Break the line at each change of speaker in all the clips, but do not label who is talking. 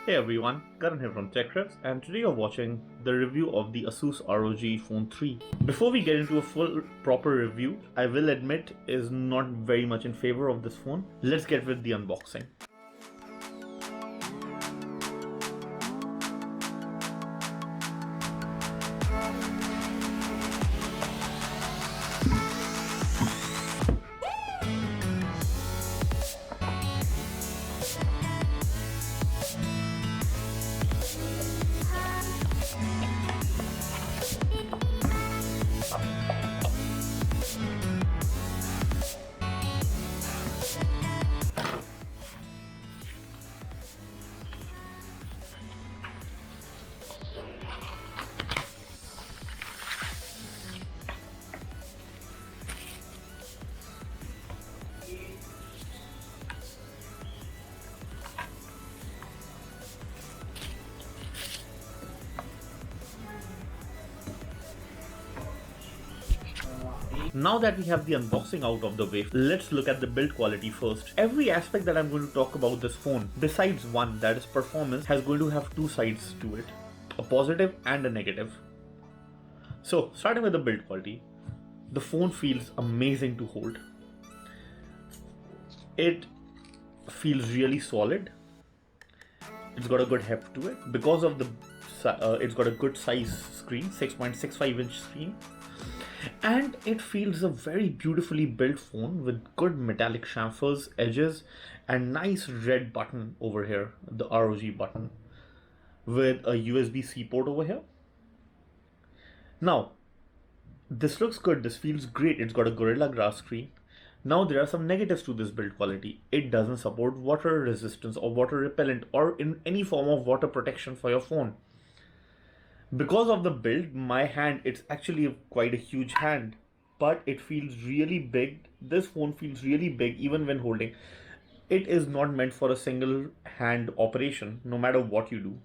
Hey everyone, Karan here from TechRevs, and today you're watching the review of the Asus ROG Phone 3. Before we get into a full proper review, I will admit is not very much in favor of this phone. Let's get with the unboxing. Now that we have the unboxing out of the way, let's look at the build quality first. Every aspect that I'm going to talk about this phone, besides one, that is performance, has going to have two sides to it, a positive and a negative. So starting with the build quality, the phone feels amazing to hold. It feels really solid. It's got a good heft to it because of the it's got a good size screen, 6.65-inch screen. And it feels a very beautifully built phone with good metallic chamfers, edges, and nice red button over here, the ROG button, with a USB-C port over here. Now, this looks good, this feels great, it's got a Gorilla Glass screen. Now there are some negatives to this build quality. It doesn't support water resistance or water repellent or in any form of water protection for your phone. Because of the build, my hand, it's actually quite a huge hand, but it feels really big. This phone feels really big even when holding. It is not meant for a single hand operation, no matter what you do.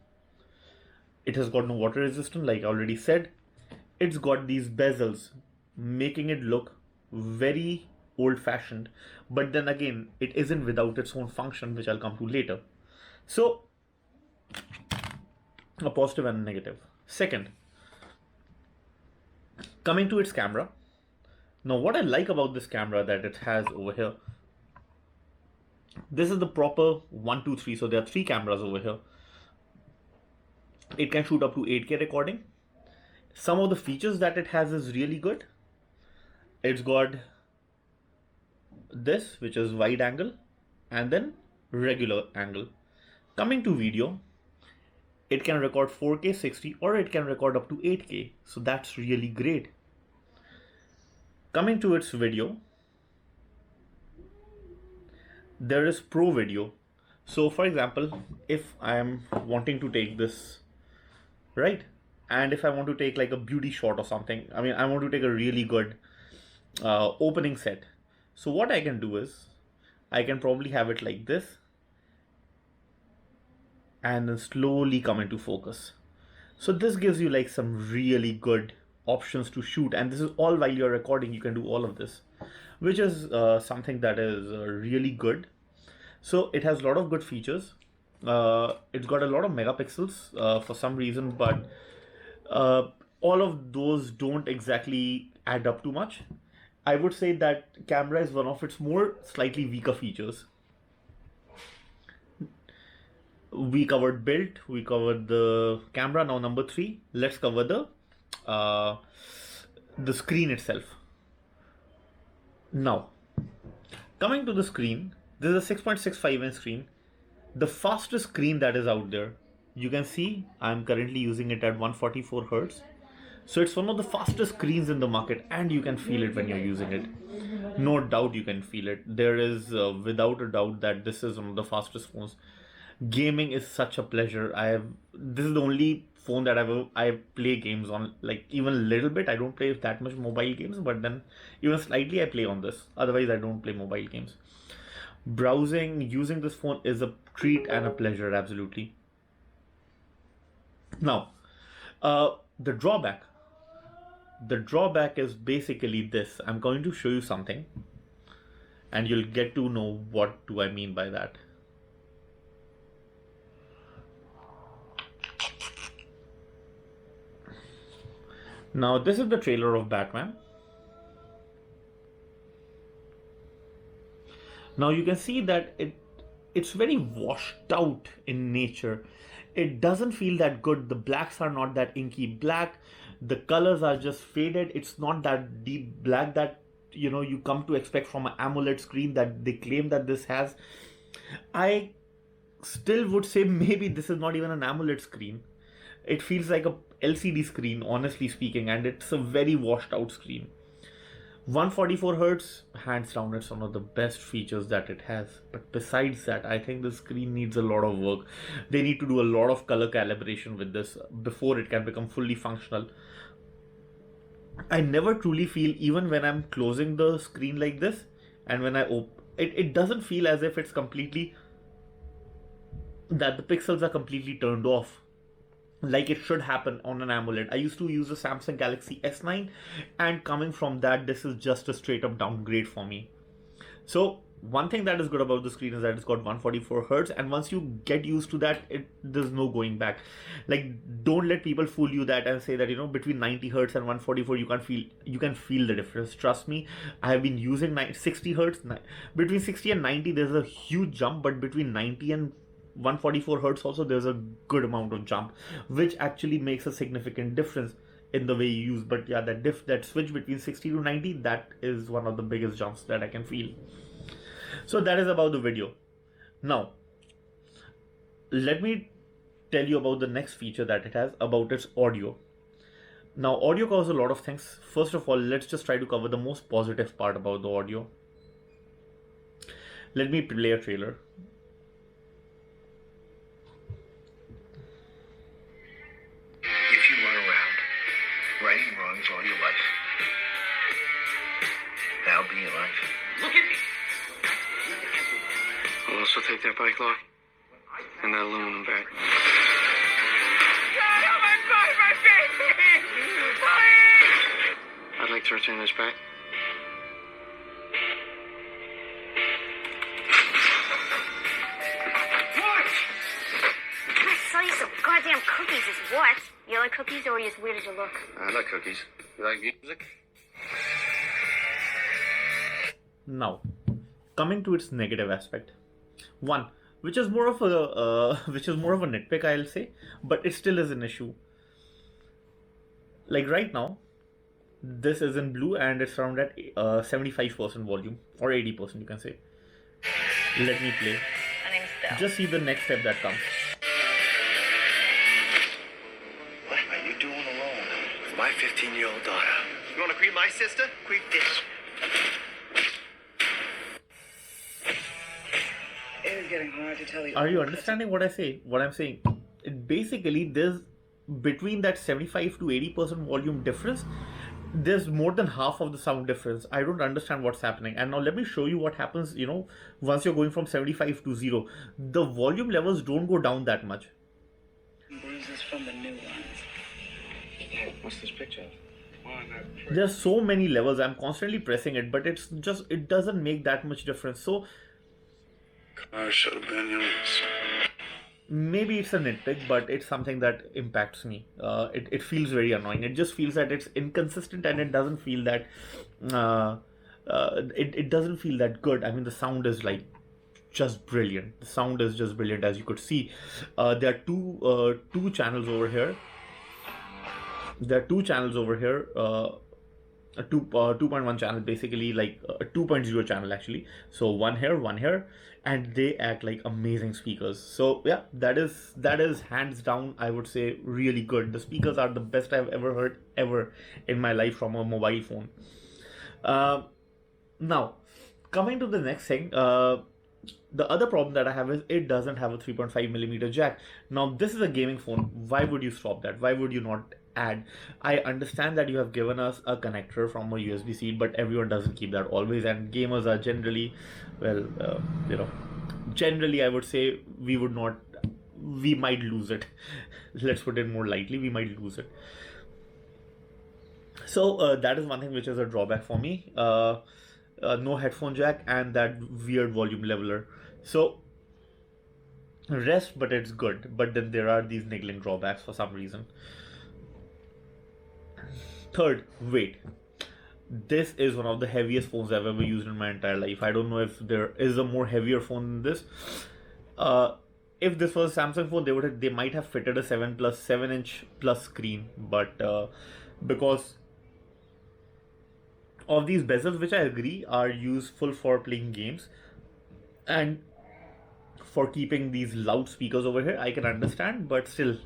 It has got no water resistance, like I already said. It's got these bezels, making it look very old-fashioned, but then again, it isn't without its own function, which I'll come to later. So, a positive and a negative. Second, coming to its camera. Now what I like about this camera that it has over here, this is the proper 1, 2, 3. So there are 3 cameras over here. It can shoot up to 8K recording. Some of the features that it has is really good. It's got this, which is wide angle, and then regular angle. Coming to video, it can record 4K 60 or it can record up to 8K. So that's really great. Coming to its video, there is pro video. So for example, if I am wanting to take this, right? And if I want to take like a beauty shot or something, I mean, I want to take a really good opening set. So what I can do is, I can probably have it like this, and then slowly come into focus. So this gives you like some really good options to shoot, and this is all while you're recording. You can do all of this, which is something that is really good. So it has a lot of good features. It's got a lot of megapixels for some reason, but all of those don't exactly add up too much. I would say that camera is one of its more slightly weaker features. We covered build, we covered the camera. Now number 3, let's cover the screen itself. Now, coming to the screen, this is a 6.65-inch screen, the fastest screen that is out there. You can see I'm currently using it at 144 Hz. So it's one of the fastest screens in the market, and you can feel it when you're using it. No doubt you can feel it. There is without a doubt that this is one of the fastest phones. Gaming is such a pleasure. This is the only phone that I play games on, like even a little bit. I don't play that much mobile games, but then even slightly I play on this. Otherwise I don't play mobile games. Browsing using this phone is a treat and a pleasure, absolutely. Now, the drawback. The drawback is basically this. I'm going to show you something, and you'll get to know what do I mean by that. Now this is the trailer of Batman. Now you can see that it's very washed out in nature. It doesn't feel that good. The blacks are not that inky black. The colors are just faded. It's not that deep black that you come to expect from an AMOLED screen that they claim that this has. I still would say maybe this is not even an AMOLED screen. It feels like a LCD screen, honestly speaking, and it's a very washed out screen. 144 hertz, hands down, it's one of the best features that it has. But besides that, I think the screen needs a lot of work. They need to do a lot of color calibration with this before it can become fully functional. I never truly feel, even when I'm closing the screen like this, and when I open it doesn't feel as if it's completely, that the pixels are completely turned off like it should happen on an AMOLED. I used to use a Samsung Galaxy S9, and coming from that, this is just a straight up downgrade for me. So one thing that is good about the screen is that it's got 144 hertz, and once you get used to that, there's no going back. Like, don't let people fool you that and say that between 90 hertz and 144 you can feel the difference. Trust me, I have been using 60 hertz. Between 60 and 90 there's a huge jump, but between 90 and 144 hertz also there's a good amount of jump, which actually makes a significant difference in the way you use. But yeah, that switch between 60 to 90, that is one of the biggest jumps that I can feel. So that is about the video. Now let me tell you about the next feature that it has, about its audio. Now audio covers a lot of things. First of all, let's just try to cover the most positive part about the audio. Let me play a trailer.
Righting wrongs all your life. That'll be your life. Look at me!
I'll also take that bike lock and that aluminum bat.
God, oh my baby!
I'd like to return this back.
What?
I sell you some goddamn cookies is what? You like cookies, or are you as weird as you look?
I like cookies. You like music?
Now, coming to its negative aspect, one which is more of a nitpick, I'll say, but it still is an issue. Like right now, this is in blue and it's around at 75% volume, or 80% you can say. Let me play.
My name's Bill.
Just see the next step that comes.
What are you doing alone with my 15-year-old daughter? You want to greet my sister? Greet this.
It is getting hard to tell you.
Are you understanding what I say? What I'm saying? It basically, there's between that 75 to 80% volume difference, there's more than half of the sound difference. I don't understand what's happening. And now let me show you what happens, once you're going from 75 to 0. The volume levels don't go down that much.
Bruises from the new ones.
Hey, what's this picture of?
There's so many levels. I'm constantly pressing it, but it doesn't make that much difference. So
Car should have been yours.
maybe it's a nitpick, but it's something that impacts me. It feels very annoying. It just feels that it's inconsistent, and it doesn't feel that it doesn't feel that good. I mean, the sound is like just brilliant. The sound is just brilliant, as you could see. There are two channels over here. A 2.1 channel, basically like a 2.0 channel actually. So one here, and they act like amazing speakers. So yeah, that is hands down, I would say, really good. The speakers are the best I've ever heard ever in my life from a mobile phone. Now, coming to the next thing, the other problem that I have is it doesn't have a 3.5mm jack. Now, this is a gaming phone. Why would you stop that? Why would you not add? I understand that you have given us a connector from a USB-C, but everyone doesn't keep that always, and gamers are generally, generally I would say we might lose it. Let's put it more lightly, we might lose it. So that is one thing which is a drawback for me. No headphone jack and that weird volume leveler. So rest, but it's good. But then there are these niggling drawbacks for some reason. Third, weight. This is one of the heaviest phones I've ever used in my entire life. I don't know if there is a more heavier phone than this. If this was a Samsung phone, they might have fitted a 7 inch plus screen, but because of these bezels, which I agree are useful for playing games and for keeping these loudspeakers over here, I can understand, but still,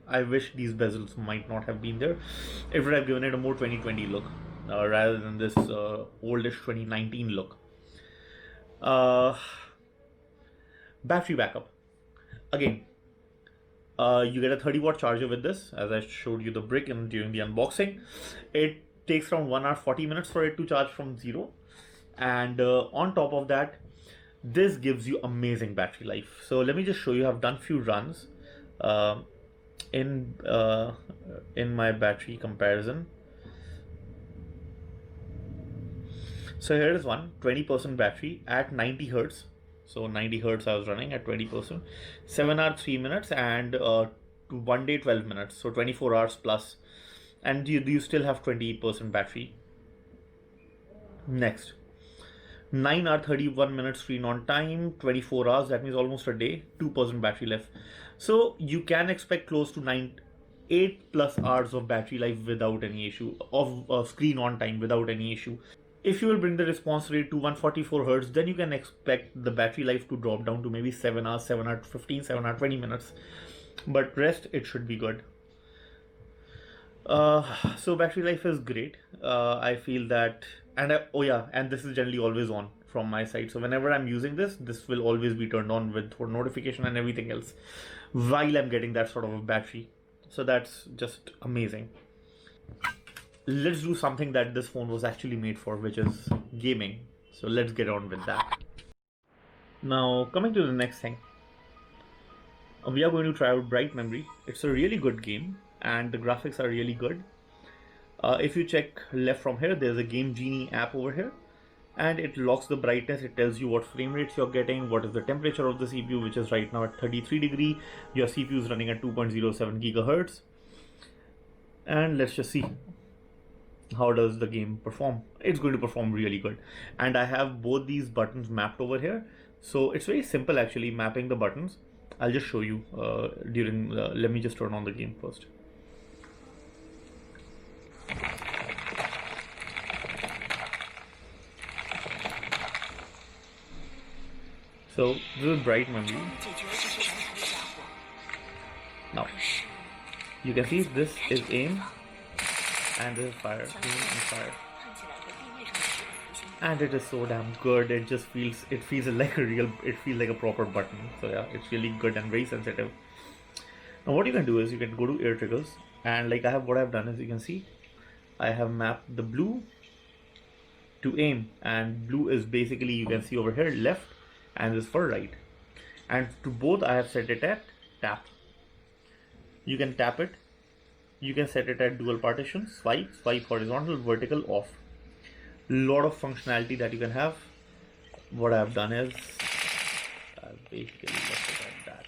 I wish these bezels might not have been there. It would have given it a more 2020 look rather than this oldish 2019 look. Battery backup. Again, you get a 30-watt charger with this, as I showed you the brick during the unboxing. It takes around 1 hour 40 minutes for it to charge from zero, and on top of that, this gives you amazing battery life. So let me just show you. I've done few runs in my battery comparison. So here is one 20% battery at 90 hertz. So 90 hertz I was running at 20%, 7 hours 3 minutes, and 1 day 12 minutes, so 24 hours plus, and you still have 28% battery. Next, 9 hour 31 minutes screen on time, 24 hours, that means almost a day, 2% battery life. So you can expect close to 8 plus hours of battery life without any issue, of screen on time without any issue. If you will bring the response rate to 144 Hz, then you can expect the battery life to drop down to maybe 7 hours, 7 hours 15, 7 hours 20 minutes. But rest, it should be good. So battery life is great. I feel that, and and this is generally always on from my side. So whenever I'm using this, this will always be turned on with notification and everything else while I'm getting that sort of a battery. So that's just amazing. Let's do something that this phone was actually made for, which is gaming. So let's get on with that. Now, coming to the next thing, we are going to try out Bright Memory. It's a really good game and the graphics are really good. If you check left from here, there's a Game Genie app over here, and it locks the brightness. It tells you what frame rates you're getting, what is the temperature of the CPU, which is right now at 33 degrees. Your CPU is running at 2.07 gigahertz. And let's just see how does the game perform. It's going to perform really good, and I have both these buttons mapped over here, so it's very simple actually mapping the buttons. I'll just show you during let me just turn on the game first. So this is Bright Memory. Now you can see this is aim, and this is fire, aim and fire, and it is so damn good. It just feels like it feels like a proper button. So yeah, it's really good and very sensitive. Now what you can do is you can go to air triggers, and like what I've done is, you can see I have mapped the blue to aim, and blue is basically, you can see over here, left, and this for right, and to both I have set it at tap. You can tap it. You can set it at dual partition, swipe horizontal, vertical, off. Lot of functionality that you can have. What I have done is I've basically left it at that,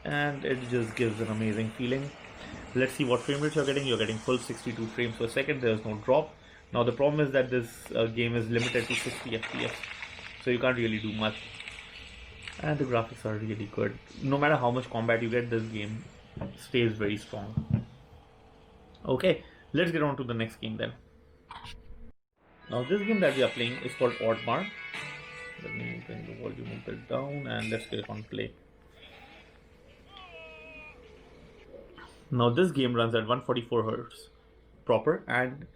and it just gives an amazing feeling. Let's see what frame rate you're getting. You're getting full 62 frames per second. There's no drop. Now the problem is that this game is limited to 60 FPS, so you can't really do much. And the graphics are really good. No matter how much combat you get, this game stays very strong. Okay, let's get on to the next game then. Now this game that we are playing is called Oddmar. Let me bring the volume a bit down and let's click on play. Now this game runs at 144 Hz proper, and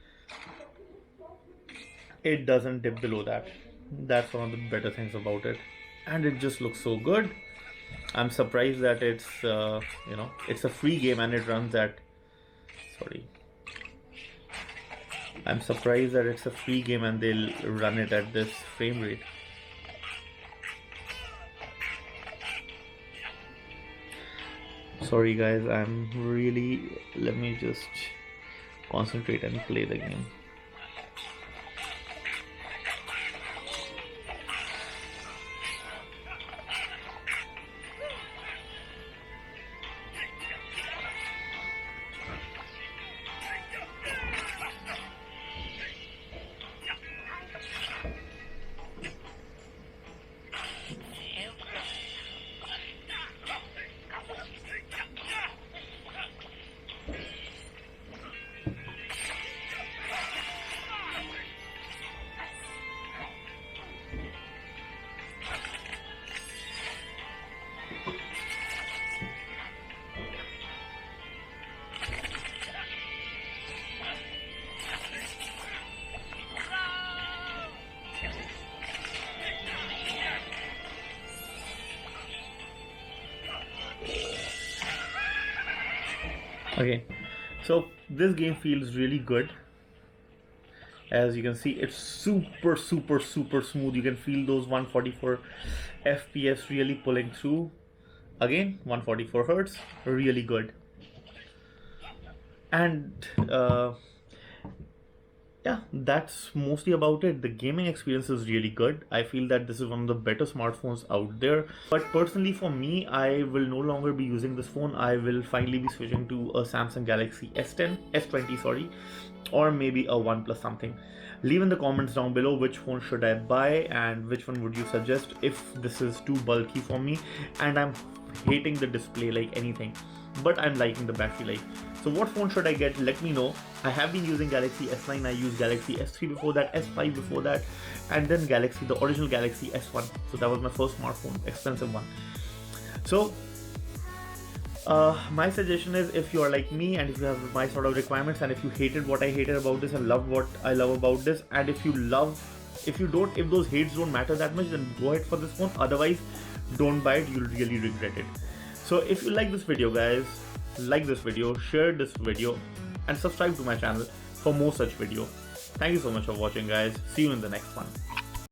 it doesn't dip below that. That's one of the better things about it, and it just looks so good. I'm surprised that it's it's a free game and it runs at, I'm surprised that it's a free game and they'll run it at this frame rate. Sorry guys, let me just concentrate and play the game. Okay, so this game feels really good. As you can see, it's super smooth. You can feel those 144 FPS really pulling through. Again, 144 hertz, really good. And yeah, that's mostly about it. The gaming experience is really good. I feel that this is one of the better smartphones out there. But personally for me, I will no longer be using this phone. I will finally be switching to a Samsung Galaxy S20, sorry, or maybe a OnePlus something. Leave in the comments down below which phone should I buy and which one would you suggest if this is too bulky for me and I'm hating the display like anything, but I'm liking the battery life. So what phone should I get? Let me know. I have been using Galaxy S9, I used Galaxy S3 before that, S5 before that, and then the original Galaxy S1. So that was my first smartphone, expensive one. So my suggestion is, if you are like me and if you have my sort of requirements and if you hated what I hated about this and loved what I love about this, and if those hates don't matter that much, then go ahead for this phone. Otherwise, don't buy it, you'll really regret it. So if you like this video, guys, like this video, share this video, and subscribe to my channel for more such video. Thank you so much for watching, guys. See you in the next one.